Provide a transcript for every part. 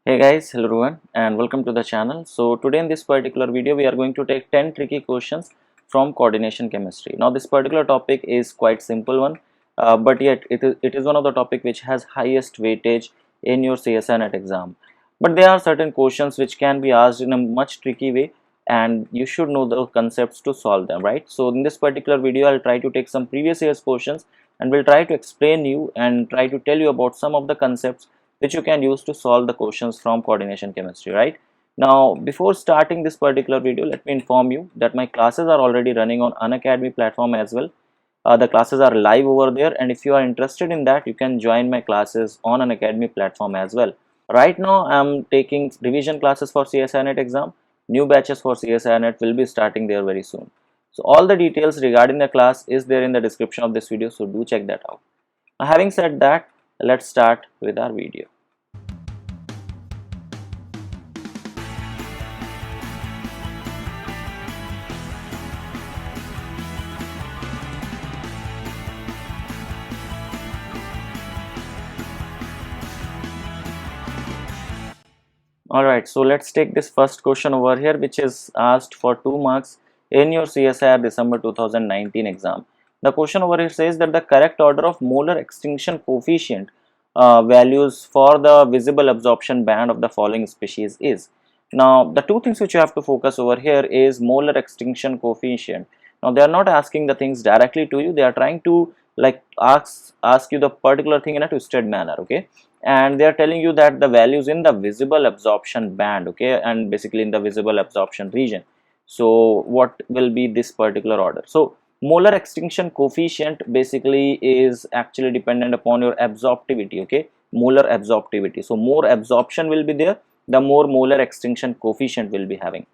Hey guys, hello everyone and welcome to the channel. So today in this particular video we are going to take 10 tricky questions from coordination chemistry. Now this particular topic is quite simple one, but yet it is one of the topic which has highest weightage in your CSI NET exam. But there are certain questions which can be asked in a much tricky way and you should know the concepts to solve them, right? So in this particular video I'll try to take some previous year's questions and will try to explain you and try to tell you about some of the concepts which you can use to solve the questions from coordination chemistry, right? Now before starting this particular video, let me inform you that my classes are already running on Unacademy platform as well. The classes are live over there, and if you are interested in that, you can join my classes on Unacademy platform as well. Right now I am taking revision classes for CSI NET exam. New batches for CSI NET will be starting there very soon. So all the details regarding the class is there in the description of this video, so do check that out. Now, having said that, let's start with our video. Alright, so let's take this first question over here, which is asked for 2 marks in your CSIR December 2019 exam. The question over here says that the correct order of molar extinction coefficient values for the visible absorption band of the following species is. Now, the two things which you have to focus over here is molar extinction coefficient. Now, they are not asking the things directly to you, they are trying to like ask you the particular thing in a twisted manner, okay? And they are telling you that the values in the visible absorption band, okay, and basically in the visible absorption region. So what will be this particular order? So molar extinction coefficient basically is actually dependent upon your absorptivity, okay, molar absorptivity. So more absorption will be there, the more molar extinction coefficient will be having.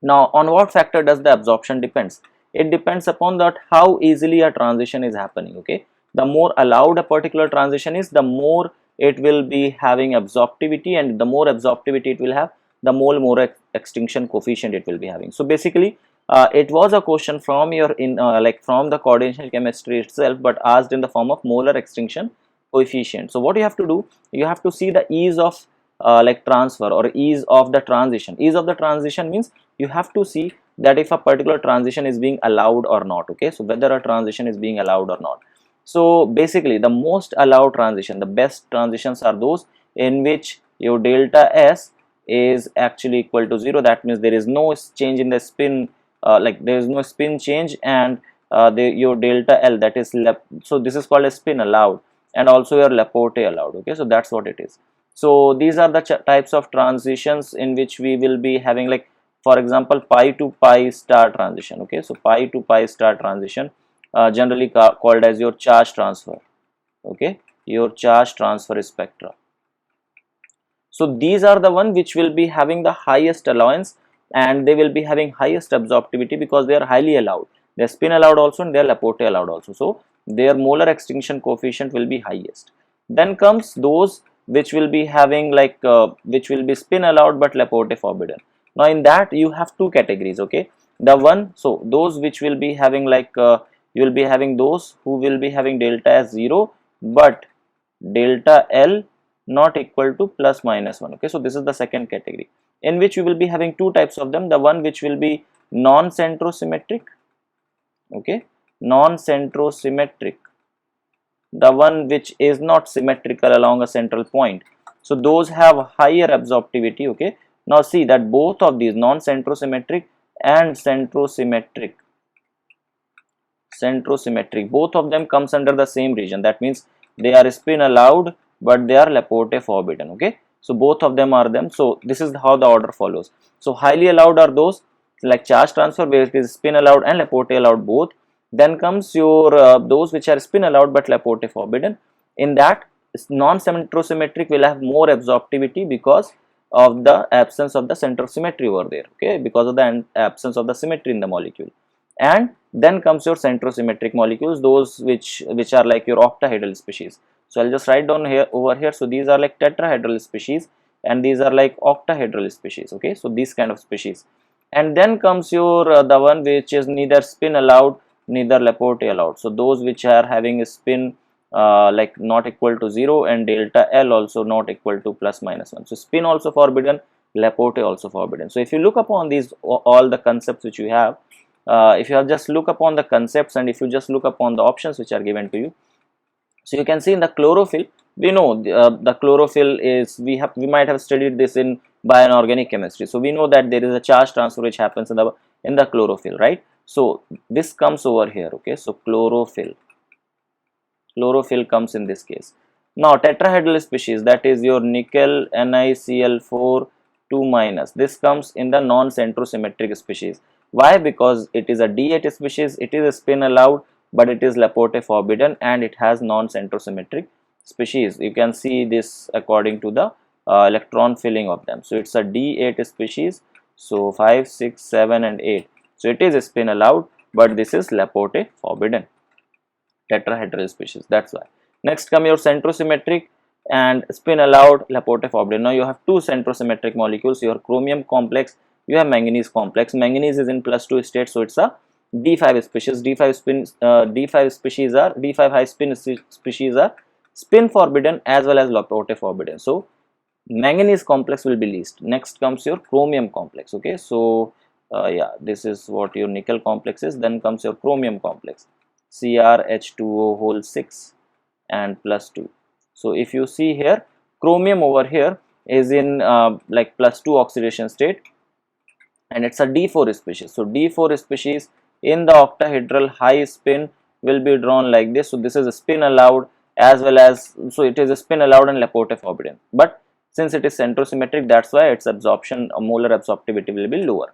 Now on what factor does the absorption depends? It depends upon that how easily a transition is happening, okay. The more allowed a particular transition is, the more it will be having absorptivity, and the more absorptivity it will have, the more extinction coefficient it will be having. So basically it was a question from your like from the coordination chemistry itself, but asked in the form of molar extinction coefficient. So what you have to do, you have to see the ease of like transfer or ease of the transition. Ease of the transition means you have to see that if a particular transition is being allowed or not, okay. So whether a transition is being allowed or not. So basically the most allowed transition, the best transitions are those in which your delta S is actually equal to 0. That means there is no change in the spin, like there is no spin change, and your delta L, that is so this is called a spin allowed, and also your Laporte allowed, okay. So that's what it is. So these are the types of transitions in which we will be having, like for example pi to pi star transition, okay. So pi to pi star transition, generally called as your charge transfer, okay, your charge transfer spectra. So these are the one which will be having the highest allowance, and they will be having highest absorptivity because they are highly allowed. They are spin allowed also, and they are Laporte allowed also. So their molar extinction coefficient will be highest. Then comes those which will be having like which will be spin allowed but Laporte forbidden. Now in that you have two categories, okay. The one, so those which will be having like you will be having those who will be having delta as 0 but delta L not equal to plus minus 1, okay. So this is the second category, in which you will be having two types of them. The one which will be non-centrosymmetric, okay, non-centrosymmetric, the one which is not symmetrical along a central point. So those have higher absorptivity, okay. Now see that both of these, non-centrosymmetric and centrosymmetric, both of them comes under the same region. That means they are spin allowed but they are Laporte forbidden, okay. So both of them are them. So this is how the order follows. So highly allowed are those like charge transfer, where it is spin allowed and Laporte allowed both. Then comes your those which are spin allowed but Laporte forbidden. In that, non-centrosymmetric will have more absorptivity because of the absence of the centrosymmetry over there, okay, because of the absence of the symmetry in the molecule. And then comes your centrosymmetric molecules, those which are like your octahedral species. So I'll just write down here over here. So these are like tetrahedral species and these are like octahedral species, okay. So these kind of species. And then comes your the one which is neither spin allowed neither Laporte allowed. So those which are having a spin like not equal to 0, and delta L also not equal to plus minus 1. So spin also forbidden, Laporte also forbidden. So if you look upon these all the concepts which you have, if you have just look upon the concepts and if you just look upon the options which are given to you, so you can see in the chlorophyll, we know the chlorophyll is, we might have studied this in bioinorganic chemistry. So we know that there is a charge transfer which happens in the chlorophyll, right? So this comes over here, okay? So chlorophyll comes in this case. Now tetrahedral species, that is your nickel NiCl4 2 minus, this comes in the non-centrosymmetric species. Why? Because it is a D8 species, it is a spin allowed, but it is Laporte forbidden, and it has non-centrosymmetric species. You can see this according to the electron filling of them. So it's a D8 species. So 5, 6, 7 and 8. So it is a spin allowed, but this is Laporte forbidden, tetrahedral species. That's why. Next come your centrosymmetric and spin allowed, Laporte forbidden. Now you have two centrosymmetric molecules, your chromium complex, you have manganese complex. Manganese is in +2 state, so it's a D5 species. D5 species are D5 high spin species are spin forbidden as well as Laporte forbidden. So manganese complex will be least. Next comes your chromium complex. Okay, so yeah, this is what your nickel complex is. Then comes your chromium complex, CrH2O whole 6 and +2. So if you see here, chromium over here is in like +2 oxidation state, and it's a D4 species. So D4 species in the octahedral high spin will be drawn like this. So this is a spin allowed as well as, so it is a spin allowed and Laporte forbidden. But since it is centrosymmetric, that's why its absorption, molar absorptivity will be lower.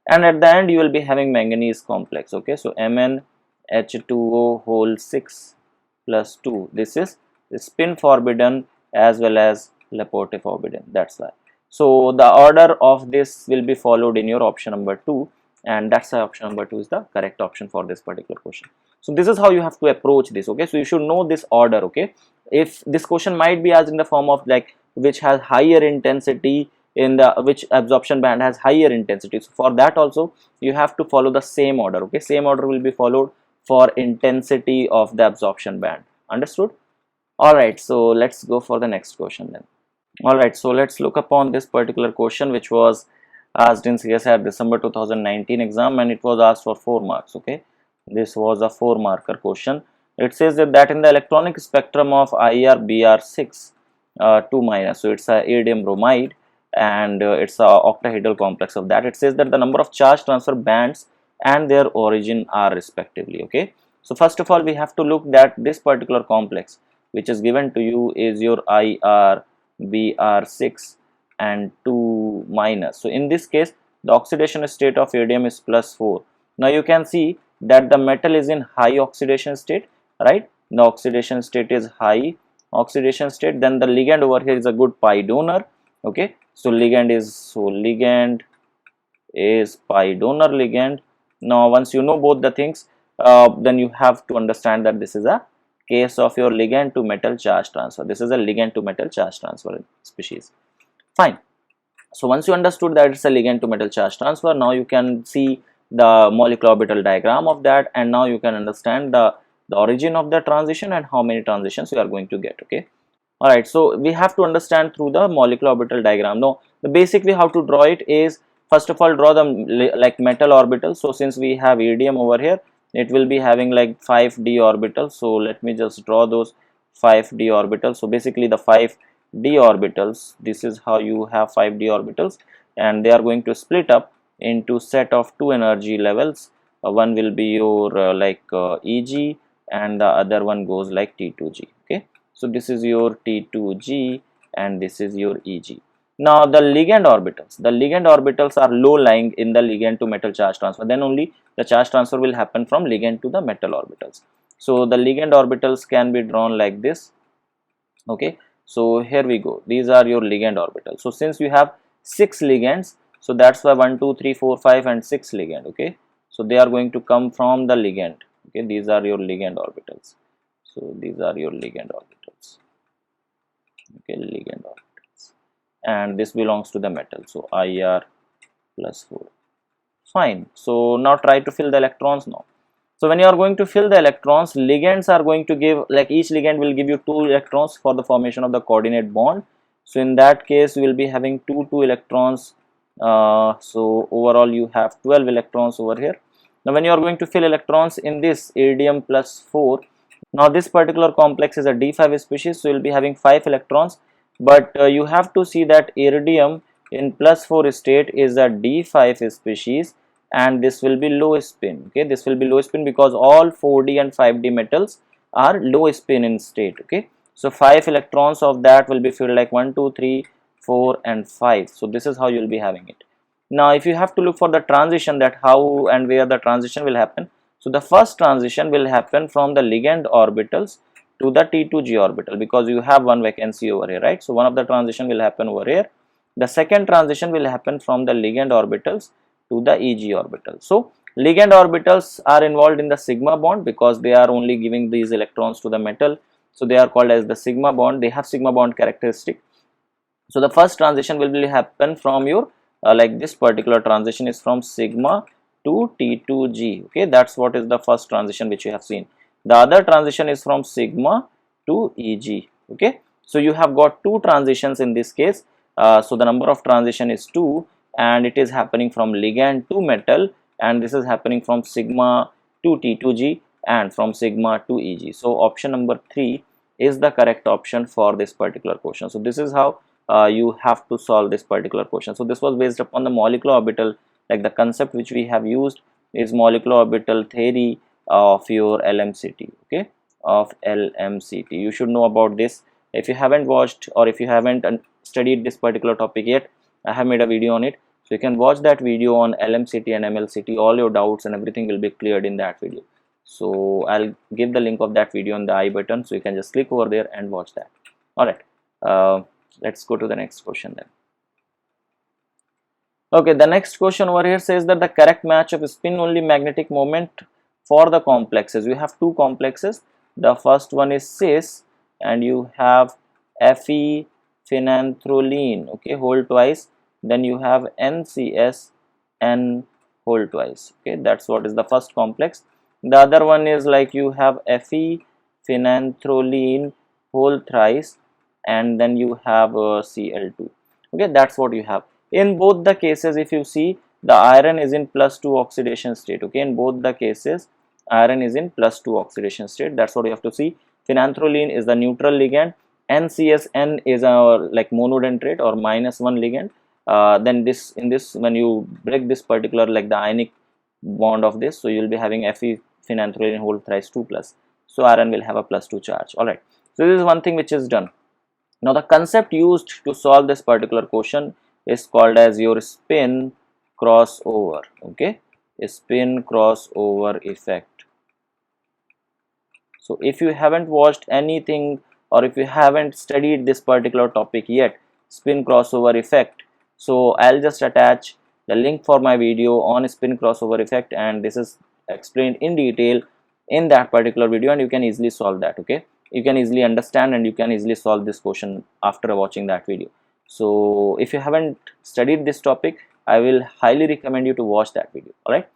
And at the end you will be having manganese complex. Okay, so MnH2O whole 6 +2. This is spin forbidden as well as Laporte forbidden. That's why. So the order of this will be followed in your option number 2, and that's why option number 2 is the correct option for this particular question. So this is how you have to approach this. Okay, so you should know this order. Okay, if this question might be asked in the form of like which has higher intensity, in the which absorption band has higher intensity, so for that also you have to follow the same order. Okay, same order will be followed for intensity of the absorption band. Understood? All right, so let's go for the next question then. All right, so let's look upon this particular question which was asked in CSIR December 2019 exam, and it was asked for 4 marks. Okay, this was a 4 marker question. It says that in the electronic spectrum of IRBr6 2 minus, so it's a iridium bromide, and it's a octahedral complex of that. It says that the number of charge transfer bands and their origin are respectively. Okay, so first of all we have to look that this particular complex which is given to you is your IRBr6 and 2 minus. So in this case the oxidation state of iridium is +4. Now you can see that the metal is in high oxidation state, right? The oxidation state is high oxidation state. Then the ligand over here is a good pi donor. Okay, so ligand is pi donor ligand. Now once you know both the things, then you have to understand that this is a case of your ligand to metal charge transfer. This is a ligand to metal charge transfer species. Fine. So once you understood that it's a ligand to metal charge transfer, now you can see the molecular orbital diagram of that, and now you can understand the origin of the transition and how many transitions you are going to get. Okay. All right, so we have to understand through the molecular orbital diagram. Now basically how to draw it is, first of all draw the like metal orbitals. So since we have iridium over here, it will be having like 5d orbitals. So let me just draw those 5d orbitals. So basically the 5d orbitals, this is how you have 5d orbitals, and they are going to split up into set of 2 energy levels. One will be your Eg, and the other one goes like T2G. Okay, so this is your T2G and this is your Eg. Now the ligand orbitals are low lying in the ligand to metal charge transfer. Then only the charge transfer will happen from ligand to the metal orbitals. So the ligand orbitals can be drawn like this. Okay, so here we go. These are your ligand orbitals. So since you have 6 ligands, so that's why 1, 2, 3, 4, 5 and 6 ligand. Okay, so they are going to come from the ligand. Okay, these are your ligand orbitals. So these are your ligand orbitals. Okay, ligand orbitals, and this belongs to the metal. So IR +4. Fine. So now try to fill the electrons now. So when you are going to fill the electrons, ligands are going to give, like each ligand will give you 2 electrons for the formation of the coordinate bond. So in that case, we will be having 2 electrons. So overall you have 12 electrons over here. Now when you are going to fill electrons in this iridium plus 4, now this particular complex is a D5 species, so you will be having 5 electrons, but you have to see that iridium in plus 4 state is a D5 species, and this will be low spin. Okay, this will be low spin because all 4D and 5D metals are low spin in state. Okay, so 5 electrons of that will be filled like 1, 2, 3, 4 and 5. So this is how you will be having it. Now if you have to look for the transition, that how and where the transition will happen, so the first transition will happen from the ligand orbitals to the T2G orbital, because you have one vacancy over here, right? So one of the transition will happen over here. The second transition will happen from the ligand orbitals to the EG orbital. So ligand orbitals are involved in the sigma bond because they are only giving these electrons to the metal. So they are called as the sigma bond. They have sigma bond characteristic. So the first transition will happen from your like this particular transition is from sigma to T2G. Okay, that's what is the first transition which you have seen. The other transition is from sigma to EG. Okay, so you have got 2 transitions in this case. So the number of transition is 2, and it is happening from ligand to metal, and this is happening from sigma to T2G and from sigma to EG. So option number 3 is the correct option for this particular question. So this is how you have to solve this particular question. So this was based upon the molecular orbital, like the concept which we have used is molecular orbital theory of your LMCT. Okay, of LMCT. You should know about this. If you haven't watched or if you haven't studied this particular topic yet, I have made a video on it. So you can watch that video on LMCT and MLCT. All your doubts and everything will be cleared in that video. So I'll give the link of that video on the I button, so you can just click over there and watch that. All right. Let's go to the next question then. Okay, the next question over here says that the correct match of spin only magnetic moment for the complexes. You have 2 complexes. The first one is cis, and you have Fe phenanthroline, okay, whole twice. Then you have NCS N whole twice. Okay, that's what is the first complex. The other one is like you have Fe phenanthroline whole thrice, and then you have Cl2. Okay, that's what you have. In both the cases, if you see, the iron is in +2 oxidation state. Okay, in both the cases, iron is in +2 oxidation state. That's what you have to see. Phenanthroline is the neutral ligand. NCSN is our like monodentate or -1 ligand. Then this, in this, when you break this particular like the ionic bond of this, so you will be having Fe phenanthroline whole thrice 2 plus. So iron will have a +2 charge. All right. So this is one thing which is done. Now the concept used to solve this particular question is called as your spin crossover. Okay, a spin crossover effect. So if you haven't watched anything or if you haven't studied this particular topic yet, spin crossover effect, so I'll just attach the link for my video on spin crossover effect, and this is explained in detail in that particular video, and you can easily solve that. Okay, you can easily understand and you can easily solve this question after watching that video. So if you haven't studied this topic, I will highly recommend you to watch that video. All right,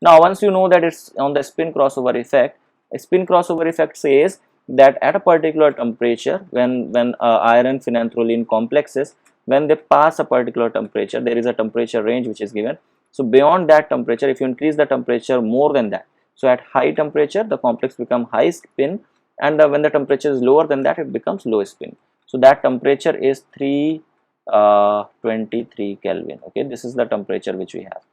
now once you know that it's on the spin crossover effect, a spin crossover effect says that at a particular temperature, when iron phenanthroline complexes, when they pass a particular temperature, there is a temperature range which is given. So beyond that temperature, if you increase the temperature more than that, so at high temperature the complex become high spin, and when the temperature is lower than that, it becomes low spin. So that temperature is 323 Kelvin. Okay, this is the temperature which we have.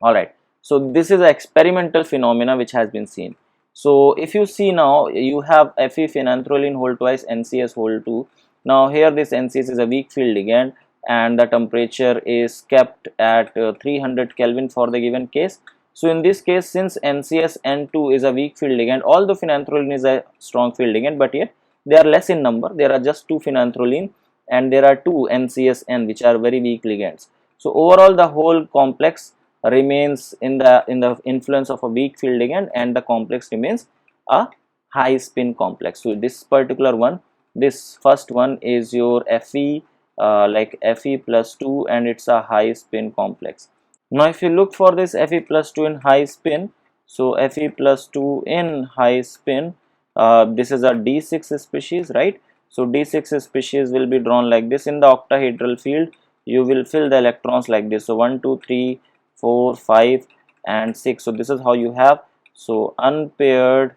All right, so this is an experimental phenomena which has been seen. So if you see, now you have Fe phenanthroline whole twice NCS whole 2. Now here this NCS is a weak field ligand, and the temperature is kept at 300 Kelvin for the given case. So in this case, since NCS N2 is a weak field ligand, although phenanthroline is a strong field ligand, but yet they are less in number. There are just 2 phenanthroline and there are 2 NCSN which are very weak ligands. So overall the whole complex remains in the influence of a weak field ligand, and the complex remains a high spin complex. So this particular one, this first one is your Fe like Fe plus 2, and it's a high spin complex. Now if you look for this Fe plus 2 in high spin, So Fe plus 2 in high spin, this is a D6 species, right? So D6 species will be drawn like this. In the octahedral field, you will fill the electrons like this. So 1, 2, 3, 4, 5 and 6. So this is how you have. So unpaired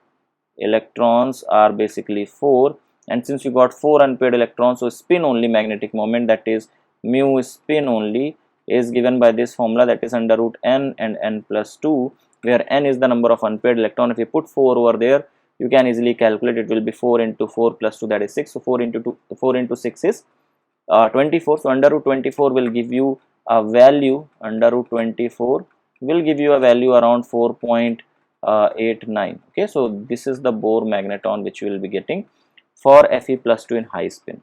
electrons are basically 4, and since you got 4 unpaired electrons, so spin only magnetic moment, that is mu spin only, is given by this formula, that is under root n and n plus 2, where n is the number of unpaired electron. If you put 4 over there, you can easily calculate. It will be 4 into 4 plus 2, that is 6. So 4 into 2, 4 into 6 is 24. So under root 24 will give you a value, under root 24 will give you a value around 4.89. Okay, so this is the Bohr magneton which you will be getting for Fe plus 2 in high spin.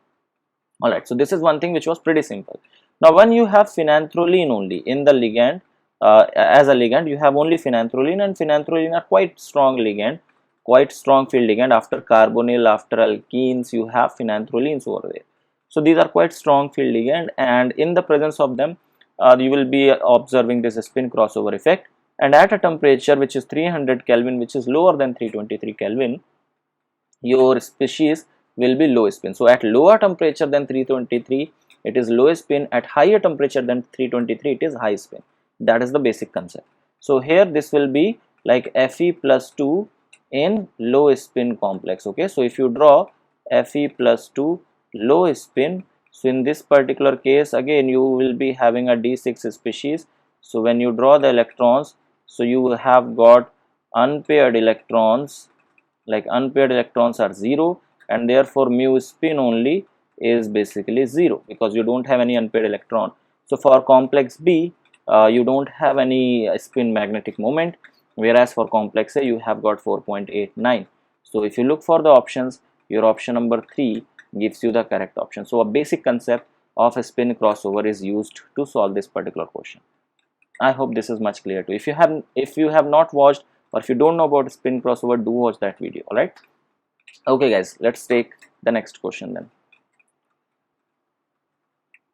Alright, so this is one thing which was pretty simple. Now when you have phenanthroline only in the ligand, as a ligand you have only phenanthroline, and phenanthroline are quite strong ligand, quite strong field ligand. After carbonyl, after alkenes, you have phenanthrolines over there. So these are quite strong field ligand, and in the presence of them you will be observing this spin crossover effect, and at a temperature which is 300 Kelvin, which is lower than 323 Kelvin, your species will be low spin. So at lower temperature than 323 it is low spin, at higher temperature than 323 it is high spin. That is the basic concept. So here this will be like Fe plus 2 in low spin complex. Okay, so if you draw Fe plus 2 low spin, so in this particular case again you will be having a D6 species. So when you draw the electrons, so you have got unpaired electrons, like unpaired electrons are 0, and therefore mu spin only is basically 0 because you don't have any unpaired electron. So for complex B you don't have any spin magnetic moment, whereas for complex A you have got 4.89. so if you look for the options, your option number 3 gives you the correct option. So a basic concept of a spin crossover is used to solve this particular question. I hope this is much clear to you. If you have not watched, or if you don't know about spin crossover, do watch that video. All right. Okay, guys, let's take the next question then.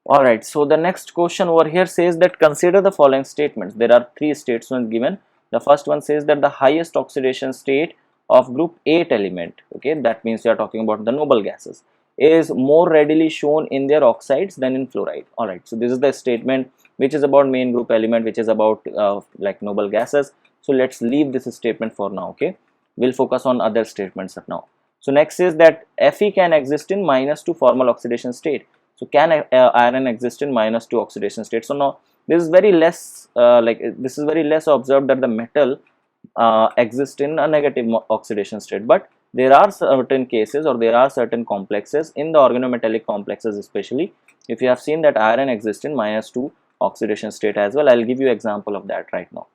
All right. So the next question over here says that consider the following statements. There are 3 statements given. The first one says that the highest oxidation state of group 8 element, okay, that means we are talking about the noble gases, is more readily shown in their oxides than in fluoride. All right. So this is the statement which is about main group element, which is about like noble gases. So let's leave this statement for now. Okay, we'll focus on other statements now. So next is that Fe can exist in -2 formal oxidation state. So can iron exist in -2 oxidation state? So now this is very less this is very less observed that the metal exist in a negative oxidation state, but there are certain cases, or there are certain complexes in the organometallic complexes, especially if you have seen that iron exists in -2 oxidation state as well. I'll give you example of that right now.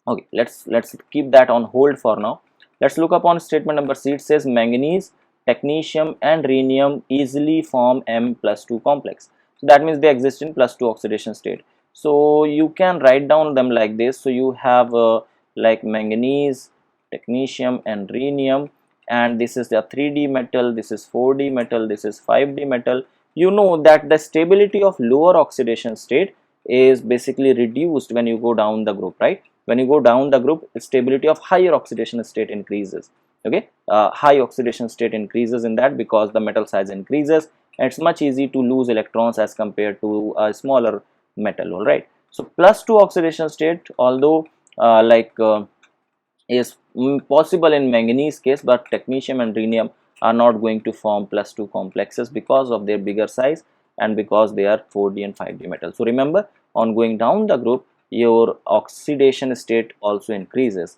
Okay, let's keep that on hold for now. Let's look upon statement number C. It says manganese, technetium and rhenium easily form M+2 complex. So that means they exist in +2 oxidation state. So you can write down them like this. So you have like manganese, technetium and rhenium, and this is the 3D metal, this is 4D metal, this is 5D metal. You know that the stability of lower oxidation state is basically reduced when you go down the group, right? When you go down the group, stability of higher oxidation state increases. Okay, high oxidation state increases in that because the metal size increases, and it's much easy to lose electrons as compared to a smaller metal. All right, so +2 oxidation state, although is possible in manganese case, but technetium and rhenium are not going to form +2 complexes because of their bigger size and because they are 4D and 5D metal. So remember, on going down the group, your oxidation state also increases,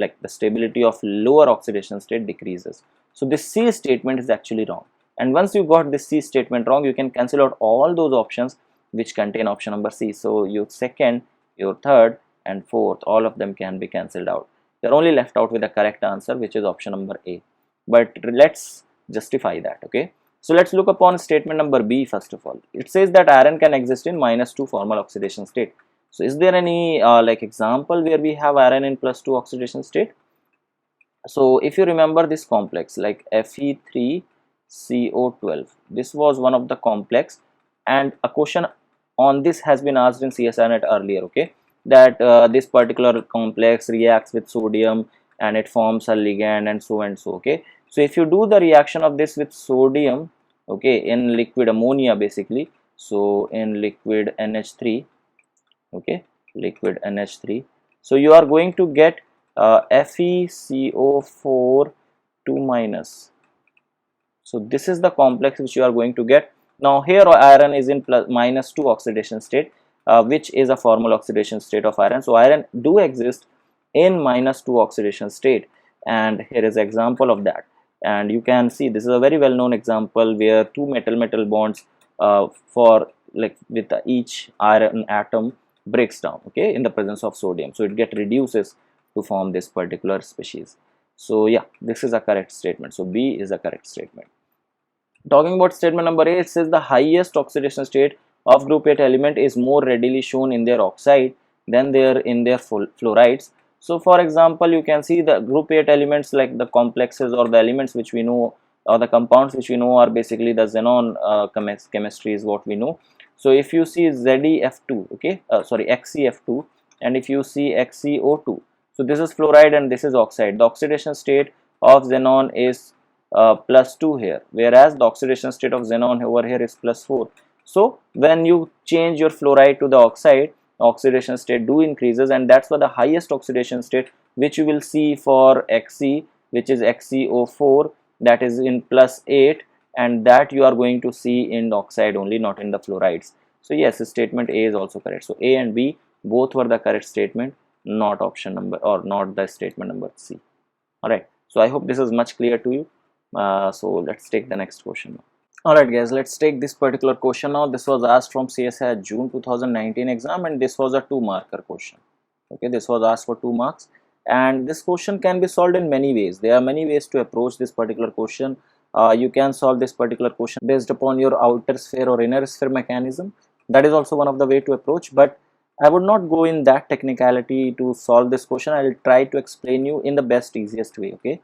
like the stability of lower oxidation state decreases. So this C statement is actually wrong, and once you got this C statement wrong, you can cancel out all those options which contain option number C. So your second, your third and fourth, all of them can be cancelled out. You're only left out with the correct answer, which is option number A. But let's justify that. Okay, so let's look upon statement number B first of all. It says that iron can exist in -2 formal oxidation state. So is there any like example where we have iron in +2 oxidation state? So if you remember this complex like Fe3CO12, this was one of the complex, and a question on this has been asked in CSIR net earlier. Okay, that this particular complex reacts with sodium and it forms a ligand and so and so. Okay, so if you do the reaction of this with sodium, okay, in liquid ammonia basically, so in liquid NH3, okay, liquid NH3, so you are going to get FeCO4 2 minus. So this is the complex which you are going to get. Now here iron is in -2 oxidation state, which is a formal oxidation state of iron. So iron do exist in -2 oxidation state, and here is example of that. And you can see this is a very well known example where two metal bonds for like with each iron atom breaks down, okay, in the presence of sodium, so it get reduces to form this particular species. So yeah, this is a correct statement. So B is a correct statement. Talking about statement number A, it says the highest oxidation state of group 8 element is more readily shown in their oxide than in their fluorides. So for example, you can see the group 8 elements like the complexes or the elements which we know, or the compounds which we know, are basically the xenon chemistry is what we know. So if you see ZeF2, okay, sorry, XeF2, and if you see XeO2, so this is fluoride and this is oxide. The oxidation state of xenon is +2 here, whereas the oxidation state of xenon over here is +4. So when you change your fluoride to the oxide, oxidation state do increases, and that's why the highest oxidation state which you will see for Xe, which is XeO4, that is in +8, and that you are going to see in the oxide only, not in the fluorides. So yes, statement A is also correct. So A and B both were the correct statement, not option number, or not the statement number C. Alright, so I hope this is much clear to you. So let's take the next question now. Alright guys, let's take this particular question now. This was asked from CSI June 2019 exam, and this was a 2-marker question. Okay, this was asked for 2 marks, and this question can be solved in many ways. There are many ways to approach this particular question. You can solve this particular question based upon your outer sphere or inner sphere mechanism. That is also one of the way to approach, but I would not go in that technicality to solve this question. I will try to explain you in the best easiest way. Okay,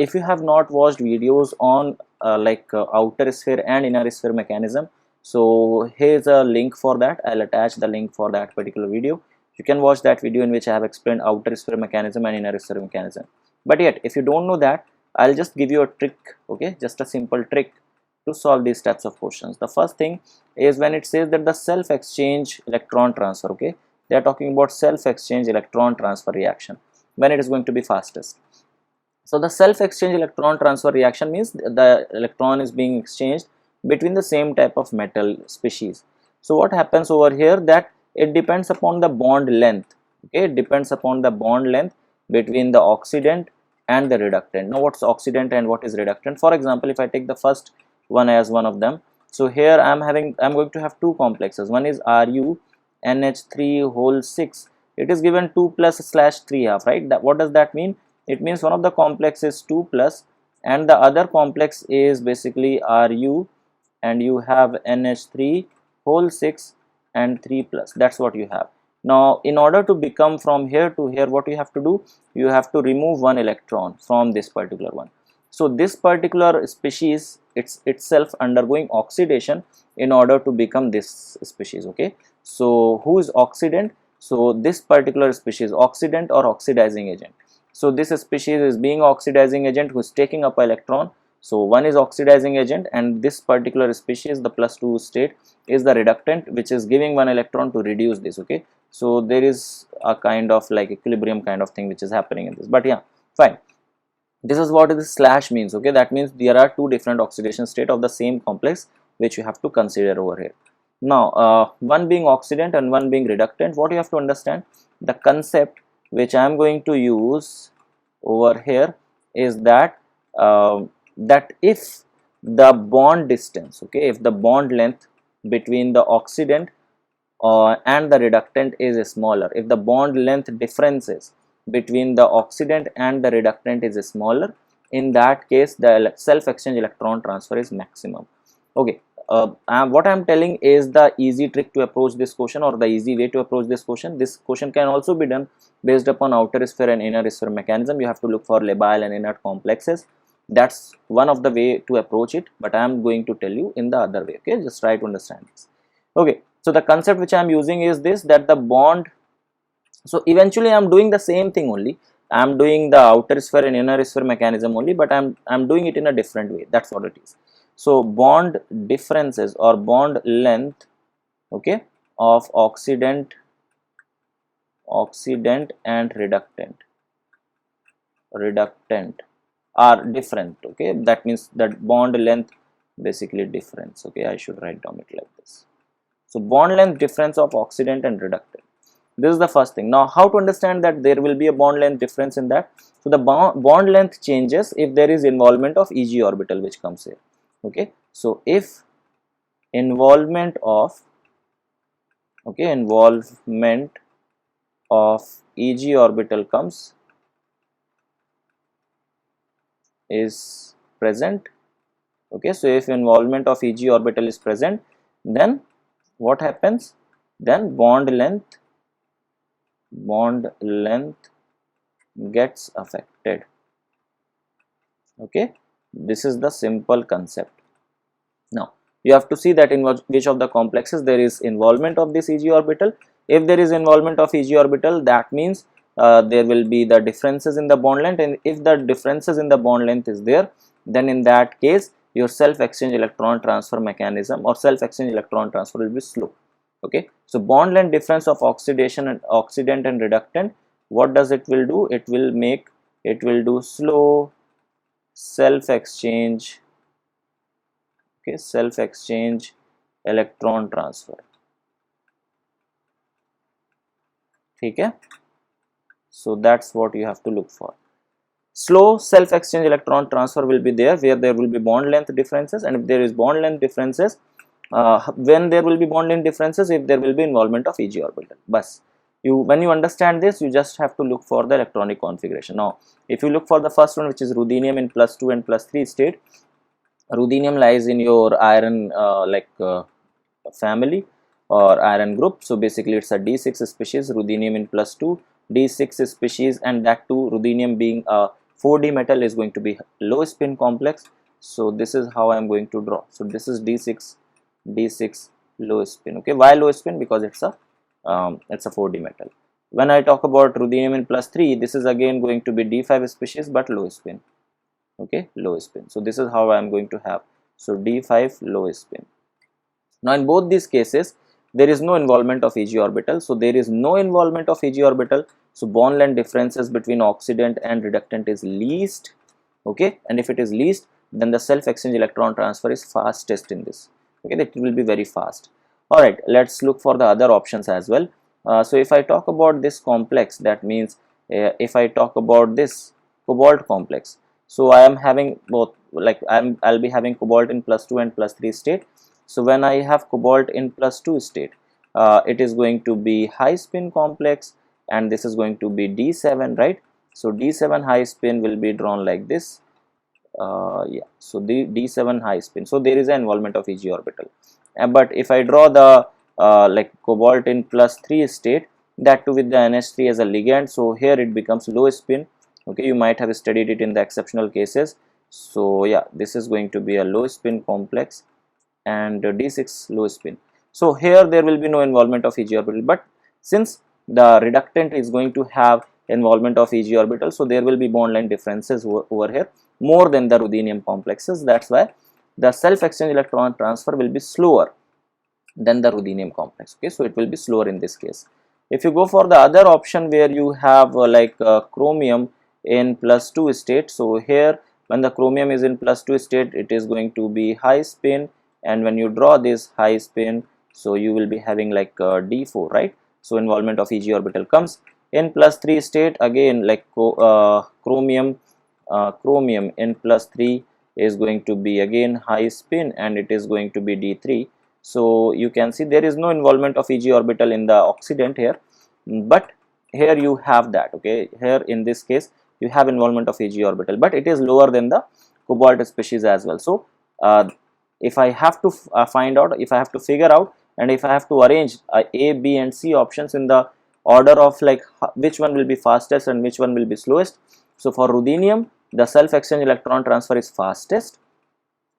if you have not watched videos on outer sphere and inner sphere mechanism, so here's a link for that. I'll attach the link for that particular video. You can watch that video in which I have explained outer sphere mechanism and inner sphere mechanism. But yet, if you don't know that, I'll just give you a trick, okay, just a simple trick to solve these types of questions. The first thing is when it says that the self exchange electron transfer, okay, they are talking about self exchange electron transfer reaction, when it is going to be fastest. So the self exchange electron transfer reaction means the electron is being exchanged between the same type of metal species. So what happens over here, that it depends upon the bond length, okay, it depends upon the bond length between the oxidant and the reductant. Now what's oxidant and what is reductant? For example, if I take the first one as one of them, so here I'm going to have two complexes. One is Ru NH3 whole 6. It is given 2 plus slash 3 half, right? That, what does that mean? It means one of the complex is 2 plus and the other complex is basically Ru, and you have NH3 whole 6 and 3 plus. That's what you have. Now in order to become from here to here, what you have to do, you have to remove one electron from this particular one. So this particular species, it's itself undergoing oxidation in order to become this species. Okay, so who is oxidant? So this particular species, oxidant or oxidizing agent. So this species is being oxidizing agent who is taking up an electron. So one is oxidizing agent, and this particular species, the +2 state, is the reductant which is giving one electron to reduce this. Okay, so there is a kind of like equilibrium kind of thing which is happening in this, but yeah, fine. This is what this slash means. Okay, that means there are two different oxidation state of the same complex which you have to consider over here. Now one being oxidant and one being reductant, what you have to understand, the concept which I am going to use over here is that that if the bond distance, okay, if the bond length between the oxidant and the reductant is smaller, if the bond length differences between the oxidant and the reductant is smaller, in that case the self exchange electron transfer is maximum. Okay, what I am telling is the easy trick to approach this question, or the easy way to approach this question. This question can also be done based upon outer sphere and inner sphere mechanism. You have to look for labile and inert complexes. That's one of the way to approach it, but I am going to tell you in the other way. Okay, just try to understand this. Okay, so the concept which I am using is this, that the bond So eventually I am doing the same thing only. I am doing the outer sphere and inner sphere mechanism only, but I'm doing it in a different way. That's what it is. So bond differences or bond length, okay, of oxidant and reductant are different. Okay, that means that bond length basically difference. Okay, I should write down it like this. So bond length difference of oxidant and reductant. This is the first thing. Now how to understand that there will be a bond length difference in that? So the bond length changes if there is involvement of Eg orbital which comes here. Okay, so if involvement of Eg orbital is present. Okay, so if involvement of Eg orbital is present, then what happens? Then bond length gets affected. Okay, this is the simple concept. Now you have to see that in which of the complexes there is involvement of this Eg orbital. If there is involvement of Eg orbital, that means there will be the differences in the bond length, and if the differences in the bond length is there, then in that case your self exchange electron transfer mechanism or self exchange electron transfer will be slow. Okay, so bond length difference of oxidant and reductant, what does it will do? It will do slow self exchange, okay, self exchange electron transfer. Okay, so that's what you have to look for. Slow self exchange electron transfer will be there where there will be bond length differences, and if there is bond length differences, when there will be bond length differences, if there will be involvement of Eg orbital. Bus. When you understand this, you just have to look for the electronic configuration. Now if you look for the first one, which is ruthenium in +2 and +3 state, ruthenium lies in your iron family or iron group. So basically it's a D6 species, ruthenium in +2, D6 species, and that too ruthenium being a 4D metal is going to be low spin complex. So this is how I am going to draw. So this is D6 low spin. Okay, why low spin? Because it's a 4D metal. When I talk about ruthenium in +3, this is again going to be D5 species but low spin. Okay, low spin. So this is how I am going to have. So D5 low spin. Now in both these cases there is no involvement of Eg orbital. So there is no involvement of Eg orbital. So bond length differences between oxidant and reductant is least. Okay, and if it is least, then the self exchange electron transfer is fastest in this. Okay, that will be very fast. All right, let's look for the other options as well. So if I talk about this complex, that means if I talk about this cobalt complex, so I am having both, like I'll be having cobalt in +2 and +3 state. So when I have cobalt in +2 state, it is going to be high spin complex, and this is going to be D7, right? So D7 high spin will be drawn like this. Yeah, so the D7 high spin. So there is an involvement of Eg orbital. But if I draw the like cobalt in +3 state, that too with the NH3 as a ligand, so here it becomes low spin. Okay, you might have studied it in the exceptional cases. So yeah, this is going to be a low spin complex, and D6 low spin. So here there will be no involvement of Eg orbital, but since the reductant is going to have involvement of Eg orbital, so there will be bond length differences over here more than the ruthenium complexes. That's why the self exchange electron transfer will be slower than the ruthenium complex. Okay, so it will be slower in this case. If you go for the other option where you have chromium in +2 state, so here when the chromium is in +2 state, it is going to be high spin, and when you draw this high spin, so you will be having like D4, right? So involvement of Eg orbital comes in +3 state, again like chromium in +3 is going to be again high spin, and it is going to be D3. So you can see there is no involvement of Eg orbital in the oxidant here, but here you have that. Okay, here in this case you have involvement of Eg orbital, but it is lower than the cobalt species as well. So if I have to find out, if I have to figure out, and if I have to arrange A, B and C options in the order of like which one will be fastest and which one will be slowest. So for ruthenium, the self exchange electron transfer is fastest.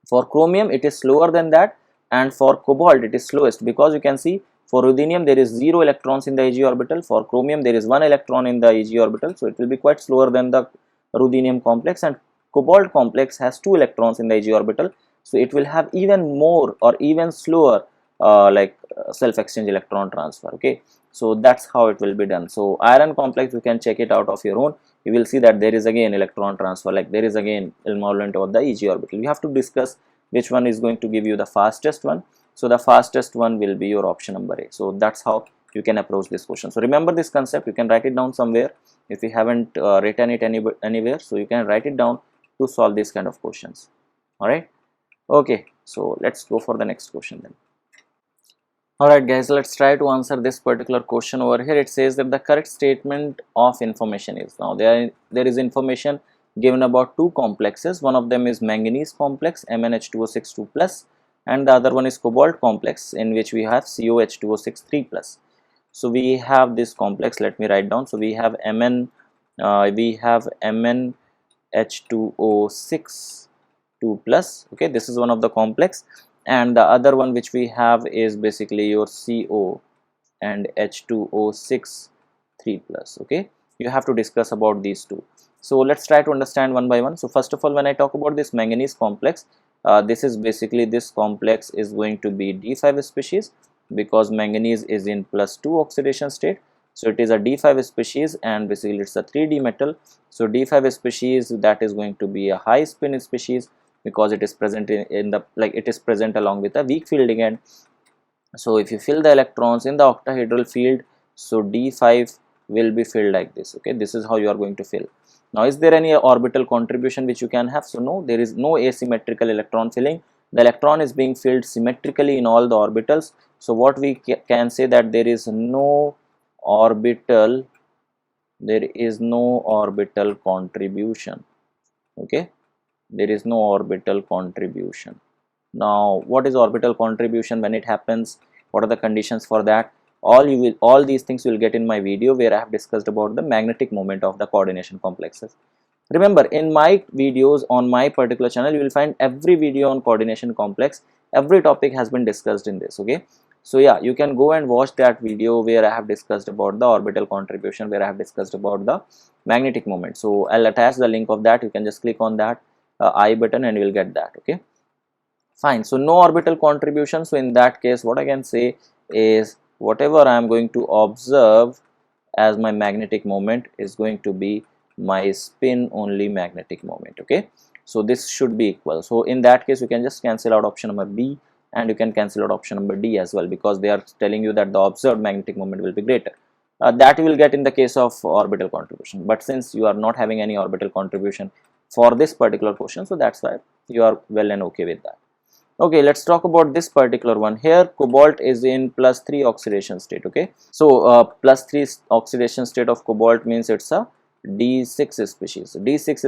For chromium, it is slower than that, and for cobalt it is slowest, because you can see For ruthenium there is 0 electrons in the Ag orbital. For chromium there is 1 electron in the Ag orbital, so it will be quite slower than the ruthenium complex. And cobalt complex has 2 electrons in the Ag orbital, so it will have even more or even slower self exchange electron transfer. Okay, so that's how it will be done. So iron complex, you can check it out of your own. You will see that there is again electron transfer, like there is again involvement of the Ag orbital. You have to discuss which one is going to give you the fastest one. So the fastest one will be your option number A. So that's how you can approach this question. So remember this concept, you can write it down somewhere if you haven't written it anywhere. So you can write it down to solve this kind of questions. All right. Okay. So let's go for the next question then. Alright guys, let's try to answer this particular question over here. It says that the correct statement of information is, now there is information given about two complexes. One of them is manganese complex MnH2O6 2+, and the other one is cobalt complex, in which we have COH2O6 3+. So we have this complex, let me write down. So we have MnH2O6 2+, okay, this is one of the complex, and the other one which we have is basically your CO and H2O6 3+. Okay, you have to discuss about these two. So let's try to understand one by one. So first of all, when I talk about this manganese complex, this is basically, this complex is going to be D5 species, because manganese is in +2 oxidation state. So it is a D5 species, and basically it's a 3D metal. So D5 species, that is going to be a high spin species, because it is present in the, like it is present along with a weak field ligand. So if you fill the electrons in the octahedral field, so D5 will be filled like this. Okay, this is how you are going to fill. Now is there any orbital contribution which you can have? So no, there is no asymmetrical electron filling. The electron is being filled symmetrically in all the orbitals. So what we can say, that there is no orbital contribution. Okay, there is no orbital contribution. Now what is orbital contribution? When it happens, what are the conditions for that? All these things you will get in my video, where I have discussed about the magnetic moment of the coordination complexes. Remember, in my videos on my particular channel, you will find every video on coordination complex. Every topic has been discussed in this. Okay, so yeah, you can go and watch that video where I have discussed about the orbital contribution, where I have discussed about the magnetic moment. So I'll attach the link of that. You can just click on that I button and you will get that. Okay, fine. So no orbital contribution. So in that case, what I can say is, whatever I am going to observe as my magnetic moment is going to be my spin only magnetic moment. Okay, so this should be equal. So in that case, you can just cancel out option number B, and you can cancel out option number D as well, because they are telling you that the observed magnetic moment will be greater. That you will get in the case of orbital contribution, but since you are not having any orbital contribution for this particular question, so that's why you are well and okay with that. Okay, let's talk about this particular one. Here cobalt is in +3 oxidation state. Okay, so +3 oxidation state of cobalt means it's a D6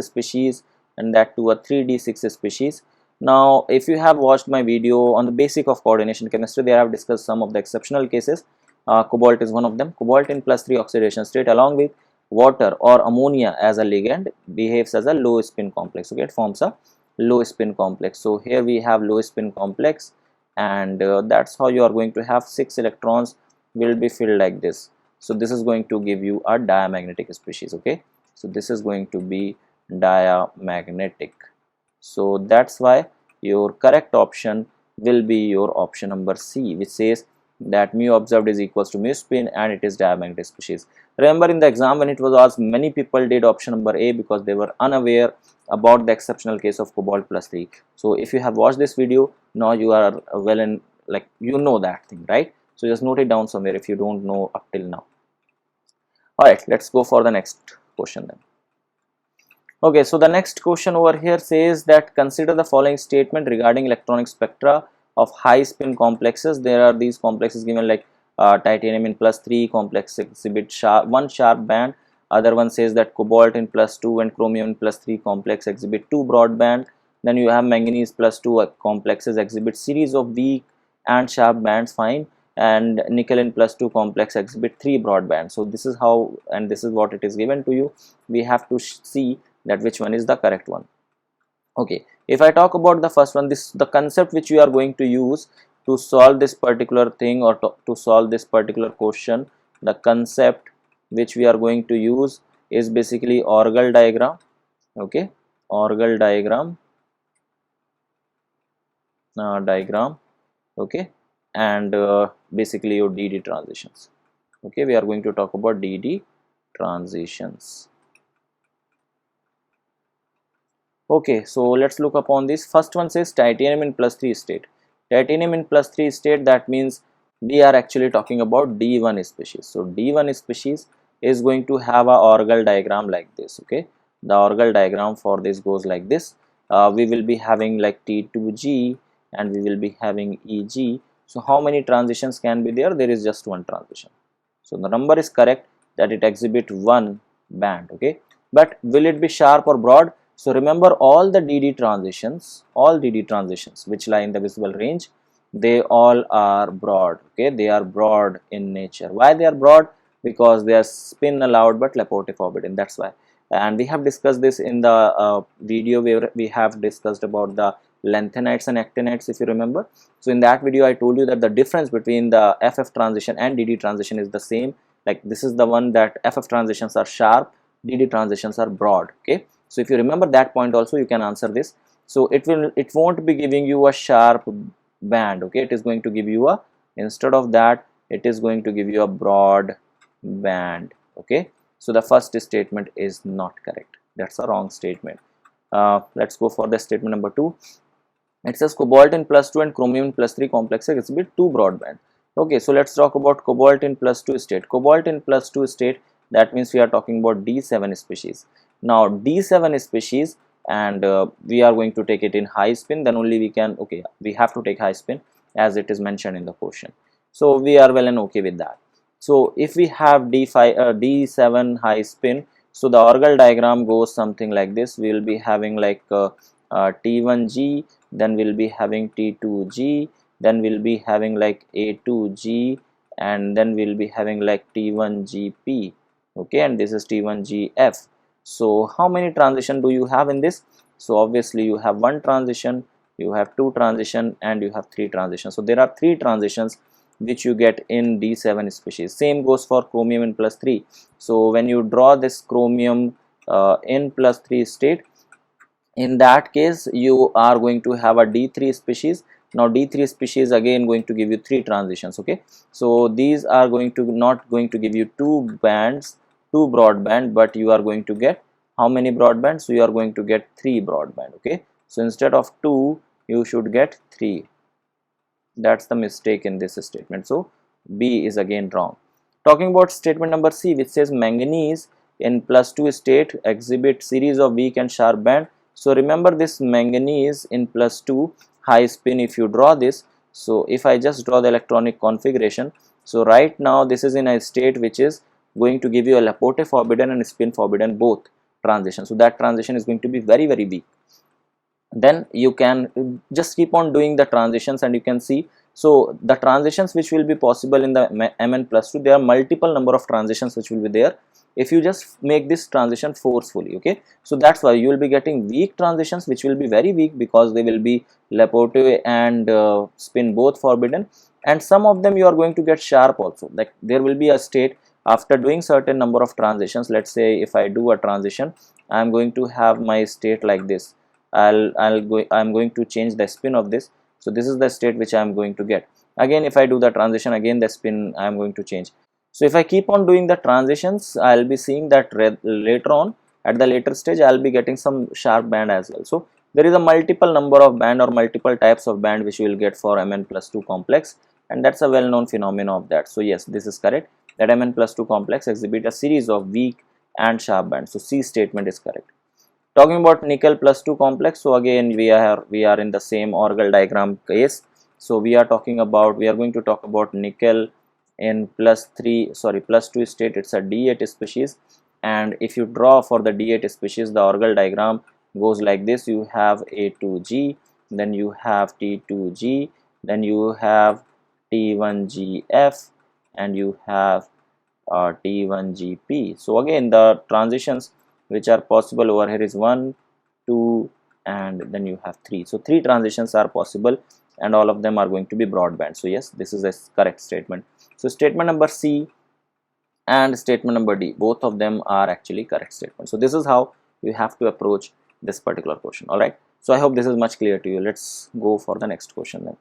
species, and that to a 3D6 species. Now if you have watched my video on the basic of coordination chemistry, there I have discussed some of the exceptional cases. Cobalt is one of them. Cobalt in +3 oxidation state along with water or ammonia as a ligand behaves as a low spin complex. Okay, it forms a low spin complex. So here we have low spin complex, and that's how you are going to have 6 electrons will be filled like this. So this is going to give you a diamagnetic species. Okay, so this is going to be diamagnetic. So that's why your correct option will be your option number C, which says that mu observed is equals to mu spin, and it is diamagnetic species. Remember, in the exam when it was asked, many people did option number A because they were unaware about the exceptional case of cobalt +3. So if you have watched this video, now you are well and like you know that thing, right? So just note it down somewhere if you don't know up till now. All right, let's go for the next question then. Okay, so the next question over here says that consider the following statement regarding electronic spectra of high spin complexes. There are these complexes given, like titanium in +3 complex exhibit one sharp band. Other one says that cobalt in +2 and chromium in +3 complex exhibit 2 broad band. Then you have manganese +2 complexes exhibit series of weak and sharp bands, fine, and nickel in +2 complex exhibit 3 broad bands. So this is how, and this is what it is given to you. We have to see that which one is the correct one. Okay, if I talk about the first one, the concept which you are going to use to solve this particular thing, or to solve this particular question, the concept which we are going to use is basically Orgel diagram. Okay, Orgel diagram, okay, and basically your DD transitions. Okay, we are going to talk about DD transitions. Okay, so let's look upon this. First one says titanium in +3 state. Titanium in +3 state, that means we are actually talking about D1 species. So D1 species is going to have a Orgel diagram like this. Okay, the Orgel diagram for this goes like this. We will be having like T2G and we will be having EG. So how many transitions can be there? There is just one transition. So the number is correct, that it exhibit one band. Okay, but will it be sharp or broad? So remember, all DD transitions which lie in the visible range, they all are broad. Okay, they are broad in nature. Why they are broad? Because they are spin allowed but Laporte forbidden. That's why. And we have discussed this in the video where we have discussed about the lanthanides and actinides, if you remember. So in that video I told you that the difference between the FF transition and DD transition is the same. Like this is the one that FF transitions are sharp, DD transitions are broad. Okay, so if you remember that point also, you can answer this. So it won't be giving you a sharp band. Okay, it is going to give you a, instead of that, it is going to give you a broad band. Okay, so the first statement is not correct. That's a wrong statement. Let's go for the statement number 2. It says cobalt in +2 and chromium in +3 complexes exhibit 2 broadband. Okay, so let's talk about cobalt in +2 state. Cobalt in +2 state, that means we are talking about D7 species. Now D7 species, and we are going to take it in high spin, then only we can, okay, we have to take high spin as it is mentioned in the question. So we are well and okay with that. So if we have D7 high spin, so the Orgel diagram goes something like this. We will be having like T1G, then we'll be having T2G, then we'll be having like A2G, and then we'll be having like T1GP. Okay, and this is T1GF. So how many transition do you have in this? So obviously you have one transition, you have two transition, and you have three transitions. So there are three transitions which you get in D7 species. Same goes for chromium in +3. So when you draw this chromium in +3 state, in that case you are going to have a D3 species. Now D3 species again going to give you three transitions. Okay, so these are going to not going to give you two broadband, but you are going to get how many broadbands? So you are going to get three broadband. Okay, so instead of two you should get three. That's the mistake in this statement. So B is again wrong. Talking about statement number C, which says manganese in +2 state exhibit series of weak and sharp band. So remember this manganese in +2 high spin, if you draw this, so if I just draw the electronic configuration, so right now this is in a state which is going to give you a Laporte forbidden and spin forbidden both transitions. So that transition is going to be very weak. Then you can just keep on doing the transitions and you can see. So the transitions which will be possible in the Mn +2, there are multiple number of transitions which will be there if you just make this transition forcefully. Okay, so that's why you will be getting weak transitions which will be very weak because they will be Laporte and spin both forbidden, and some of them you are going to get sharp also. Like there will be a state after doing certain number of transitions. Let's say if I do a transition, I am going to have my state like this. I'm going to change the spin of this. So this is the state which I am going to get. Again, if I do the transition, again the spin I am going to change. So if I keep on doing the transitions, I'll be seeing that later on at the later stage I'll be getting some sharp band as well. So there is a multiple number of band or multiple types of band which you will get for Mn +2 complex, and that's a well known phenomenon of that. So yes, this is correct, that Mn +2 complex exhibit a series of weak and sharp bands. So C statement is correct. Talking about nickel +2 complex, so again we are in the same Orgel diagram case. So we are going to talk about nickel in +2 state. It's a D8 species, and if you draw for the D8 species, the Orgel diagram goes like this. You have A2G, then you have T2G, then you have T1GF, and you have T1GP. So again the transitions which are possible over here is 1, 2, and then you have 3. So 3 transitions are possible and all of them are going to be broadband. So yes, this is a correct statement. So statement number C and statement number D, both of them are actually correct statements. So this is how you have to approach this particular question. All right, so I hope this is much clear to you. Let's go for the next question then.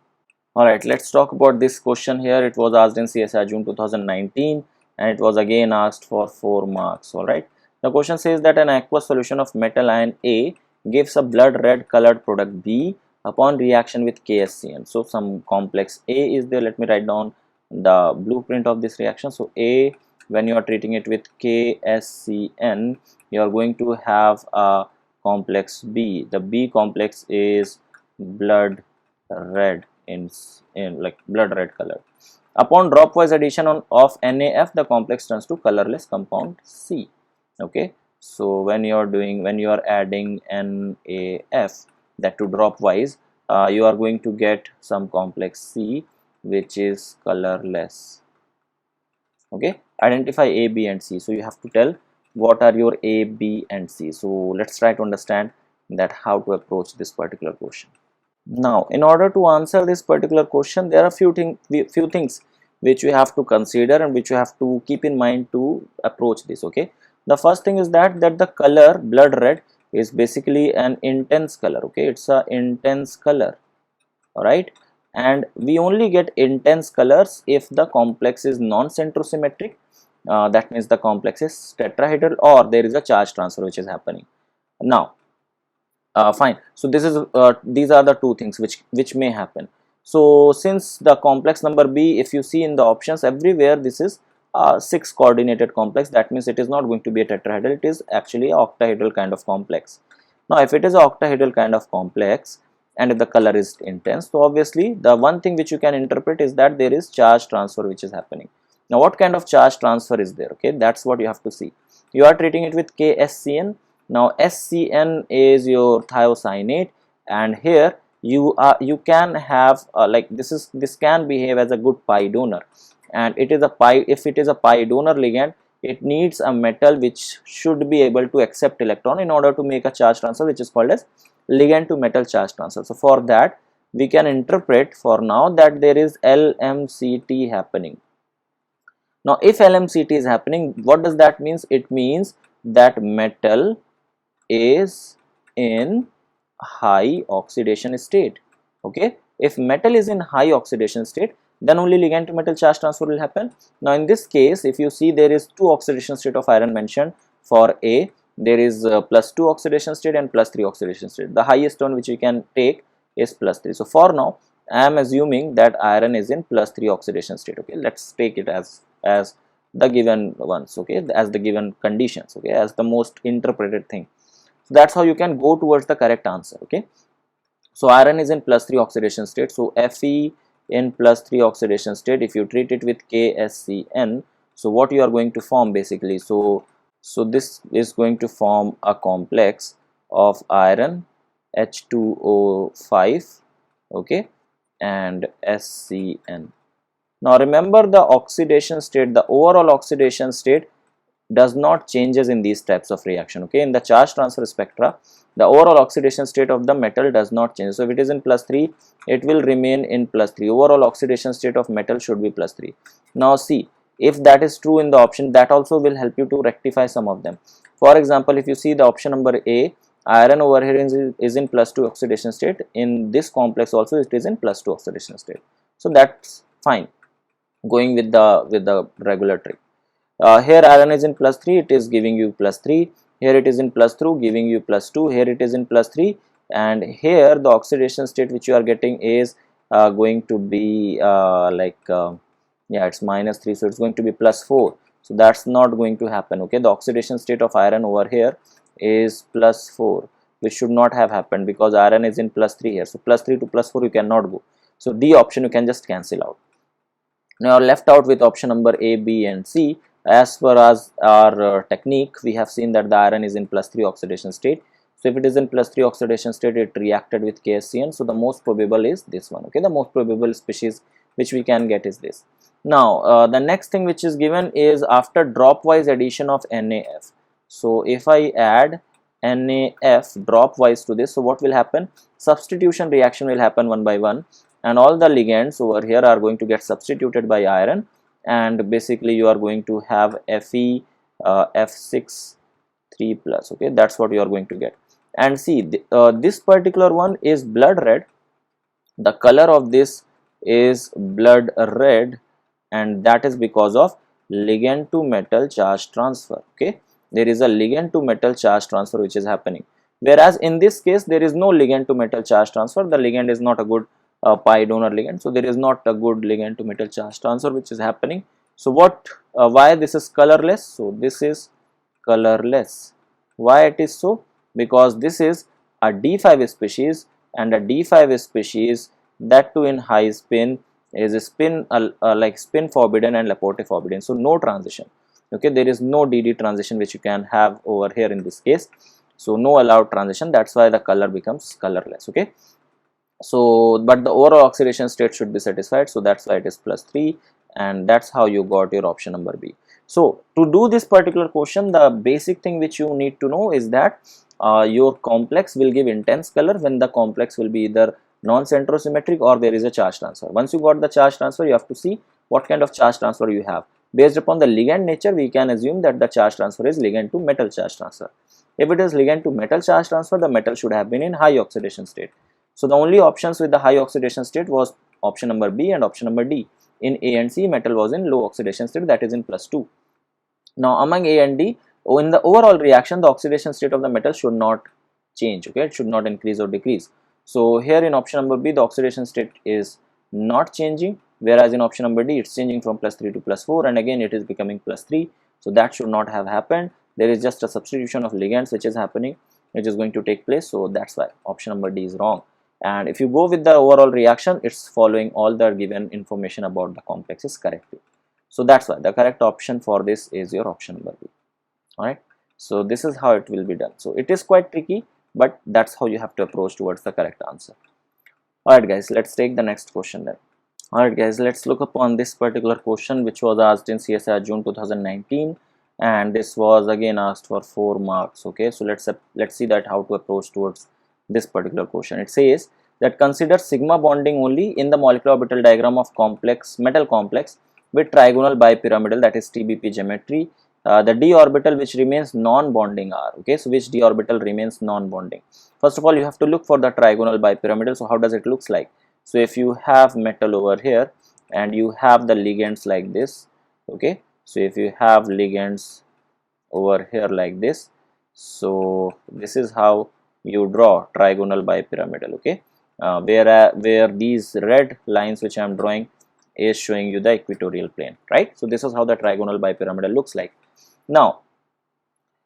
All right, let's talk about this question here. It was asked in CSIR June 2019 and it was again asked for 4 marks. All right, the question says that an aqueous solution of metal ion A gives a blood red colored product B upon reaction with KSCN. So some complex A is there. Let me write down the blueprint of this reaction. So A, when you are treating it with KSCN, you are going to have a complex B. The B complex is blood red in like blood red color. Upon dropwise addition of NaF, the complex turns to colorless compound C. Okay, so when you are adding NaF, that to dropwise, you are going to get some complex C which is colorless. Okay, identify A, B and C. So you have to tell what are your A, B and C. So let's try to understand that how to approach this particular question. Now, in order to answer this particular question, there are few things which you have to consider and which you have to keep in mind to approach this. Okay, the first thing is that the color blood red is basically an intense color. Okay, it's a intense color. All right, and we only get intense colors if the complex is non-centrosymmetric. That means the complex is tetrahedral or there is a charge transfer which is happening. Now, fine, so this is these are the two things which may happen. So since the complex number B, if you see in the options everywhere, this is a 6 coordinated complex, that means it is not going to be a tetrahedral, it is actually a octahedral kind of complex. Now if it is a octahedral kind of complex and if the color is intense, so obviously the one thing which you can interpret is that there is charge transfer which is happening. Now what kind of charge transfer is there? Okay, that's what you have to see. You are treating it with KSCN. Now SCN is your thiocyanate, and here you can have like this can behave as a good pi donor, and it is a pi, if it is a pi donor ligand, it needs a metal which should be able to accept electron in order to make a charge transfer, which is called as ligand to metal charge transfer. So for that we can interpret for now that there is LMCT happening. Now if LMCT is happening, what does that means? It means that metal is in high oxidation state. Okay, if metal is in high oxidation state, then only ligand to metal charge transfer will happen. Now in this case, if you see, there is 2 oxidation state of iron mentioned for A. There is +2 oxidation state and +3 oxidation state. The highest one which we can take is +3. So for now I am assuming that iron is in +3 oxidation state. Okay, let's take it as the given ones. Okay, as the given conditions. Okay, as the most interpreted thing. So that's how you can go towards the correct answer. Okay, so iron is in +3 oxidation state, so Fe in +3 oxidation state, if you treat it with KSCN, so what you are going to form basically, so this is going to form a complex of iron H2O5, okay, and SCN. Now remember, the oxidation state, the overall oxidation state does not changes in these types of reaction. Okay, in the charge transfer spectra, the overall oxidation state of the metal does not change. So if it is in +3, it will remain in +3. Overall oxidation state of metal should be +3. Now see, if that is true in the option, that also will help you to rectify some of them. For example, if you see the option number A, iron over here is in +2 oxidation state. In this complex also it is in +2 oxidation state. So that's fine, going with the regular trick. Here iron is in +3, it is giving you +3. Here it is in +2, giving you +2. Here it is in +3, and here the oxidation state which you are getting is going to be yeah, it's -3, so it's going to be +4. So that's not going to happen. Okay, the oxidation state of iron over here is +4, which should not have happened because iron is in +3 here. So +3 to +4 you cannot go. So D option you can just cancel out. Now left out with option number A, B and C. As per as our technique, we have seen that the iron is in +3 oxidation state. So if it is in +3 oxidation state, it reacted with KSCN. So the most probable is this one. Okay, the most probable species which we can get is this. Now the next thing which is given is after dropwise addition of NaF. So if I add NaF dropwise to this, so what will happen? Substitution reaction will happen one by one, and all the ligands over here are going to get substituted by iron, and basically you are going to have Fe F6 3 plus. Okay, that's what you are going to get. And see, this particular one is blood red. The color of this is blood red, and that is because of ligand to metal charge transfer. Okay, there is a ligand to metal charge transfer which is happening, whereas in this case there is no ligand to metal charge transfer. The ligand is not a good pi donor ligand, so there is not a good ligand to metal charge transfer which is happening. So what, why this is colorless? So this is colorless. Why it is so? Because this is a D5 species, and a D5 species, that too in high spin, is a spin like spin forbidden and Laporte forbidden, so no transition. Okay, there is no DD transition which you can have over here in this case, so no allowed transition. That's why the color becomes colorless. Okay, so but the overall oxidation state should be satisfied, so that's why it is +3, and that's how you got your option number B. So to do this particular question, the basic thing which you need to know is that your complex will give intense color when the complex will be either non-centrosymmetric or there is a charge transfer. Once you got the charge transfer, you have to see what kind of charge transfer you have. Based upon the ligand nature, we can assume that the charge transfer is ligand to metal charge transfer. If it is ligand to metal charge transfer, the metal should have been in high oxidation state. So the only options with the high oxidation state was option number B and option number D. In A and C, metal was in low oxidation state, that is in +2. Now among A and D, in the overall reaction, the oxidation state of the metal should not change. Okay, it should not increase or decrease. So here in option number B, the oxidation state is not changing, whereas in option number D, it's changing from +3 to +4, and again it is becoming +3. So that should not have happened. There is just a substitution of ligands which is happening, which is going to take place. So that's why option number D is wrong. And if you go with the overall reaction, it's following all the given information about the complexes correctly. So that's why the correct option for this is your option number B. Alright, so this is how it will be done. So it is quite tricky, but that's how you have to approach towards the correct answer. Alright guys, let's take the next question then. Alright guys, let's look upon this particular question which was asked in CSIR June 2019, and this was again asked for 4 marks. Okay, so let's see that how to approach towards this particular question. It says that consider sigma bonding only in the molecular orbital diagram of complex metal complex with trigonal bipyramidal, that is TBP geometry. The d orbital which remains non-bonding are, okay, so which d orbital remains non-bonding. First of all, you have to look for the trigonal bipyramidal. So how does it looks like? So if you have metal over here and you have the ligands like this, okay, so if you have ligands over here like this, so this is how you draw trigonal bipyramidal. Okay, where these red lines which I am drawing is showing you the equatorial plane, right? So this is how the trigonal bipyramidal looks like. Now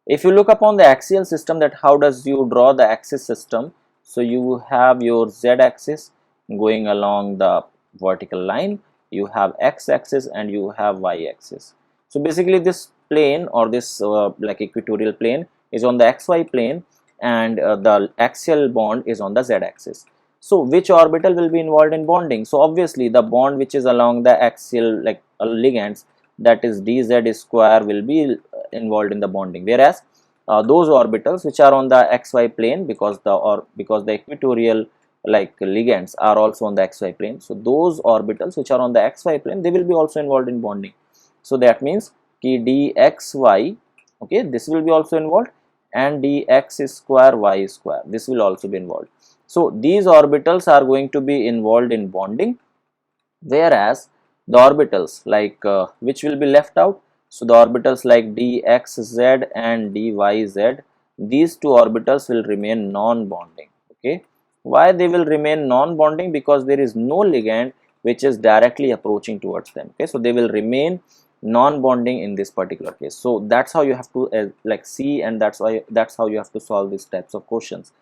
if you look upon the axial system, that how does you draw the axis system? So you have your z-axis going along the vertical line, you have x-axis and you have y-axis. So basically this plane or this like equatorial plane is on the xy plane, and the axial bond is on the z-axis. So which orbital will be involved in bonding? So obviously the bond which is along the axial like ligands, that is dz square, will be involved in the bonding, whereas those orbitals which are on the xy plane, because the equatorial like ligands are also on the xy plane, so those orbitals which are on the xy plane, they will be also involved in bonding. So that means ki dxy, okay, this will be also involved, and dx square y square, this will also be involved. So these orbitals are going to be involved in bonding, whereas the orbitals like which will be left out. So the orbitals like dxz and dyz, these two orbitals will remain non-bonding. Okay, why they will remain non-bonding? Because there is no ligand which is directly approaching towards them. Okay, so they will remain non-bonding in this particular case. So that's how you have to like see, and that's how you have to solve these types of questions.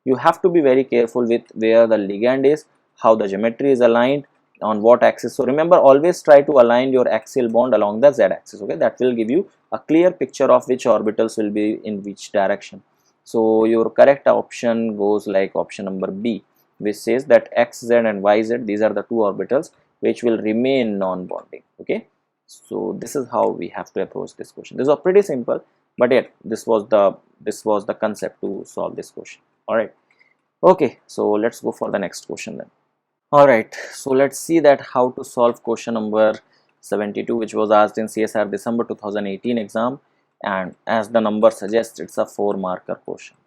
You have to be very careful with where the ligand is, how the geometry is aligned, on what axis. So remember, always try to align your axial bond along the z-axis. Okay, that will give you a clear picture of which orbitals will be in which direction. So your correct option goes like option number B, which says that xz and yz, these are the two orbitals which will remain non-bonding. Okay, so this is how we have to approach this question. This was pretty simple, but yet this was the concept to solve this question. All right, okay, so let's go for the next question then. Alright, so let's see that how to solve question number 72, which was asked in CSR December 2018 exam, and as the number suggests, it's a 4 marker question.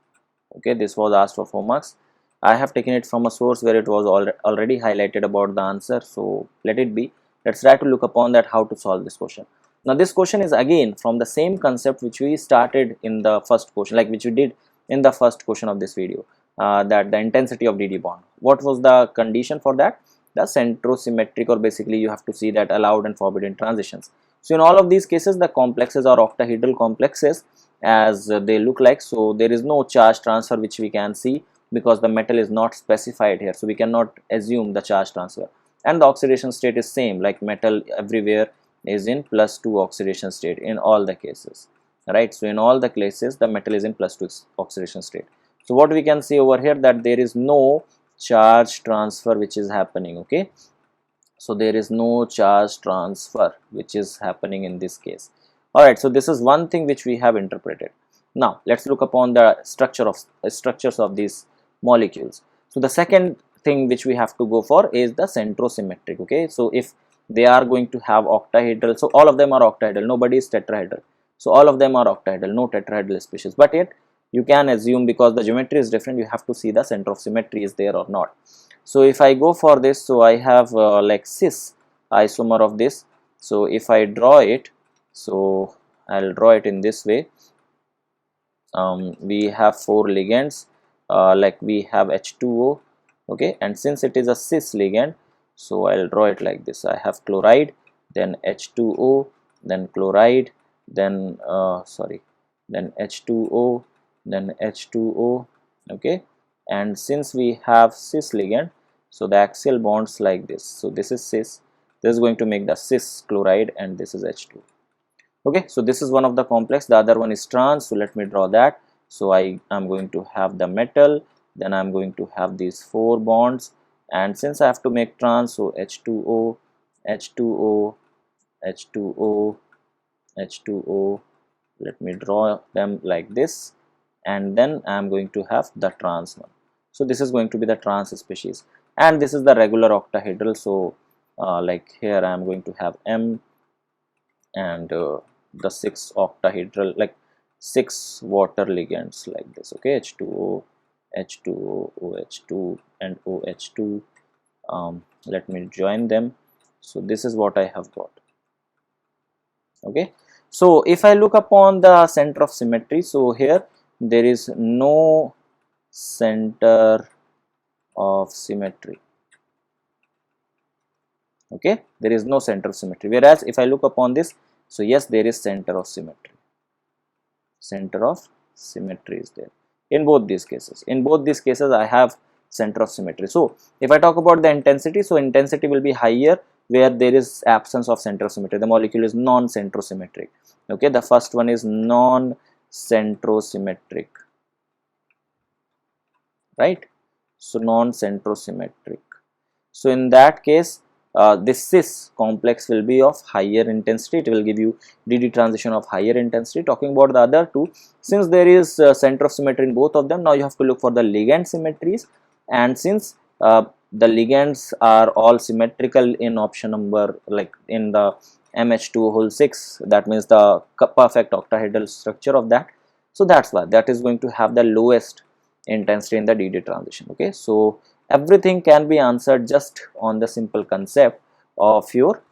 Okay, this was asked for 4 marks. I have taken it from a source where it was already highlighted about the answer, so let it be. Let's try to look upon that how to solve this question. Now this question is again from the same concept which we started in the first question, like which we did in the first question of this video, that the intensity of DD bond. What was the condition for that? The centrosymmetric, or basically you have to see that allowed and forbidden transitions. So in all of these cases the complexes are octahedral complexes as they look like, so there is no charge transfer which we can see because the metal is not specified here, so we cannot assume the charge transfer, and the oxidation state is same, like metal everywhere is in +2 oxidation state in all the cases, right? So in all the cases the metal is in +2 oxidation state. So what we can see over here, that there is no charge transfer which is happening. Okay, so there is no charge transfer which is happening in this case. All right, so this is one thing which we have interpreted. Now let's look upon the structures of these molecules. So the second thing which we have to go for is the centrosymmetric. Okay, so if they are going to have octahedral, so all of them are octahedral, nobody is tetrahedral, so all of them are octahedral, no tetrahedral species, but yet you can assume, because the geometry is different, you have to see the center of symmetry is there or not. So if I go for this, so I have like cis isomer of this. So if I draw it, so I'll draw it in this way. We have 4 ligands, like we have H2O. Okay, and since it is a cis ligand, so I'll draw it like this. I have chloride, then H2O, then chloride, then then H2O, then H2O. Okay, and since we have cis ligand, so the axial bonds like this. So this is cis, this is going to make the cis chloride, and this is H2. Okay, so this is one of the complex, the other one is trans. So let me draw that. So I am going to have the metal, then I am going to have these 4 bonds, and since I have to make trans, so H2O, H2O, H2O, H2O, let me draw them like this, and then I am going to have the trans one. So this is going to be the trans species, and this is the regular octahedral. So like here I am going to have M, and the 6 octahedral, like 6 water ligands like this. Okay, H2O, H2O, OH2, and OH2. Let me join them. So this is what I have got. Okay, so if I look upon the center of symmetry, so here there is no center of symmetry. Okay, there is no center of symmetry, whereas if I look upon this, so yes, there is center of symmetry. Center of symmetry is there in both these cases. In both these cases I have center of symmetry. So if I talk about the intensity, so intensity will be higher where there is absence of center of symmetry. The molecule is non-centrosymmetric. Okay, the first one is non-centrosymmetric, right? So non-centrosymmetric. So in that case, this cis complex will be of higher intensity. It will give you DD transition of higher intensity. Talking about the other two, since there is center of symmetry in both of them, now you have to look for the ligand symmetries, and since the ligands are all symmetrical in option number, like in the MH2 whole 6, that means the perfect octahedral structure of that. So that's why that is going to have the lowest intensity in the DD transition. Okay, so everything can be answered just on the simple concept of your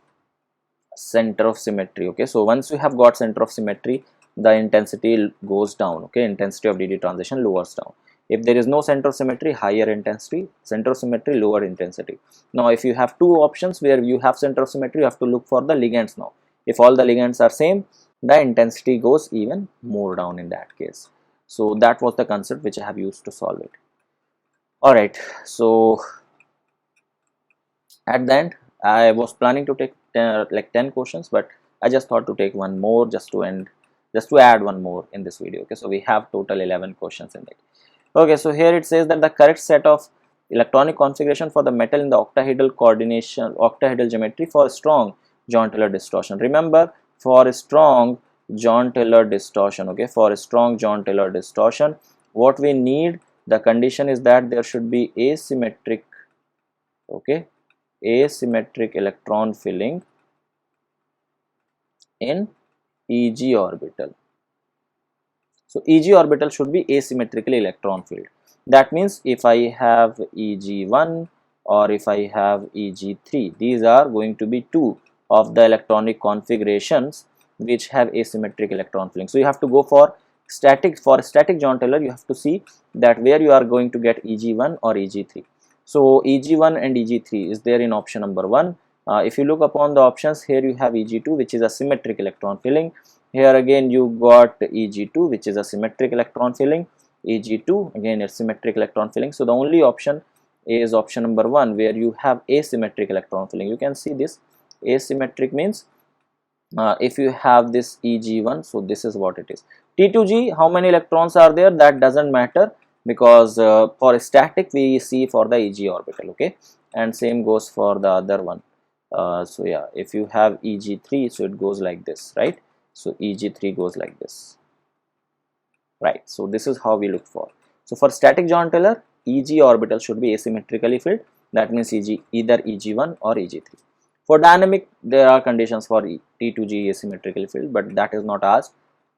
center of symmetry. Okay, so once you have got center of symmetry, the intensity goes down. Okay, intensity of DD transition lowers down. If there is no center of symmetry, higher intensity, center of symmetry, lower intensity. Now if you have two options where you have center of symmetry, you have to look for the ligands. Now if all the ligands are same, the intensity goes even more down in that case. So that was the concept which I have used to solve it. All right, so at the end I was planning to take 10 questions, but I just thought to take one more just to add one more in this video. Okay, so we have total 11 questions in it. Okay, so here it says that the correct set of electronic configuration for the metal in the octahedral geometry for strong John-Taylor distortion. Remember, for strong John-Taylor distortion, okay, for strong John-Taylor distortion, what we need, the condition is that there should be asymmetric Okay, asymmetric electron filling in Eg orbital. So Eg orbital should be asymmetrically electron filled. That means if I have Eg1 or if I have Eg3, these are going to be two of the electronic configurations which have asymmetric electron filling. So you have to go for static John Taylor. You have to see that where you are going to get Eg1 or Eg3. So Eg1 and Eg3 is there in option number 1. If you look upon the options, here you have Eg2, which is a symmetric electron filling. Here again you got Eg2, which is a symmetric electron filling. Eg2 again it's symmetric electron filling. So the only option is option number 1, where you have asymmetric electron filling. You can see this asymmetric means if you have this Eg1, so this is what it is. T2G, how many electrons are there, that doesn't matter, because for static we see for the Eg orbital. Okay, and same goes for the other one. So yeah, if you have Eg3, so it goes like this, right? So Eg3 goes like this, right? So this is how we look for. So for static John Taylor, Eg orbital should be asymmetrically filled. That means either Eg1 or Eg3. For dynamic, there are conditions for T2G asymmetrically filled, but that is not asked.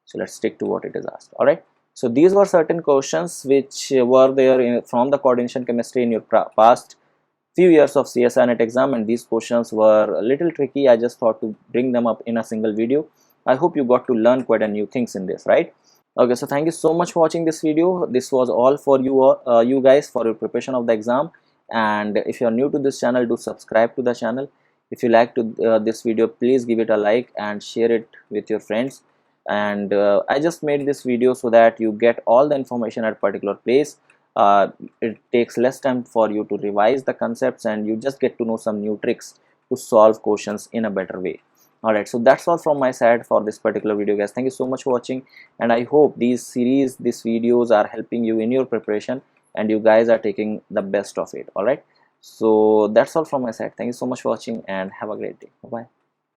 So let's stick to what it is asked. All right. So these were certain questions which were there from the coordination chemistry in your past few years of CSIR NET exam, and these questions were a little tricky. I just thought to bring them up in a single video. I hope you got to learn quite a new things in this, right? Okay, so thank you so much for watching this video. This was all for you guys, for your preparation of the exam. And if you are new to this channel, do subscribe to the channel. If you like this video, please give it a like and share it with your friends. And I just made this video so that you get all the information at a particular place. It takes less time for you to revise the concepts, and you just get to know some new tricks to solve questions in a better way. Alright, so that's all from my side for this particular video, guys. Thank you so much for watching, and I hope these videos are helping you in your preparation, and you guys are taking the best of it. Alright, so that's all from my side. Thank you so much for watching, and have a great day. Bye bye.